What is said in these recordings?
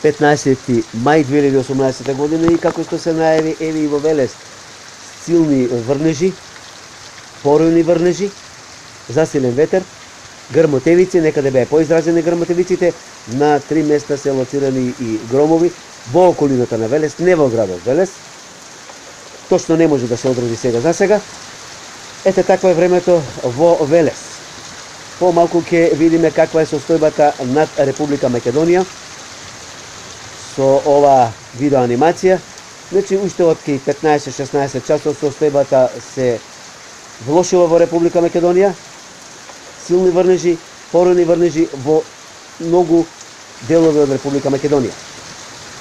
15. мај 2018 година и како што се најави, еве и во Велес, силни врнежи, порујни врнежи, засилен ветер, грмотевици, некаде беа поизразени грмотевиците, на 3 места се лоцирани и громови во околината на Велес, не во градот Велес. Точно не може да се одреди сега за сега. Ете, такво е времето во Велес. Помалку ќе видиме каква е состојбата над Република Македонија со ова видеоанимација. Значи, уште од 15-16 часов состојбата се влошила во Република Македонија. Силни врнежи, порујни врнежи во многу делови од Република Македонија.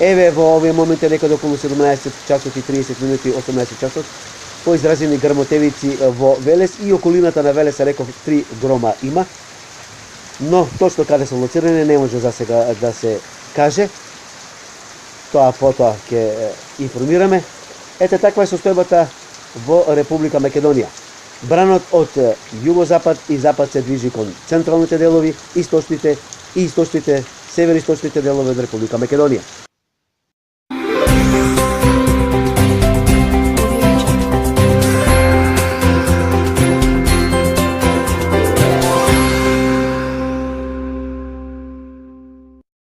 Еве во овие моменти некаде околу 17 часот и 30 минути, 18 часот, поизразени грмотевици во Велес и околината на Велес, реков 3 грома има. Но точно каде се лоцирани не може за сега да се каже. Тоа потоа ќе информираме. Ете, таква е состојбата во Република Македонија. Бранот од југозапад и запад се движи кон централните делови, источните, североисточните делови од Република Македонија.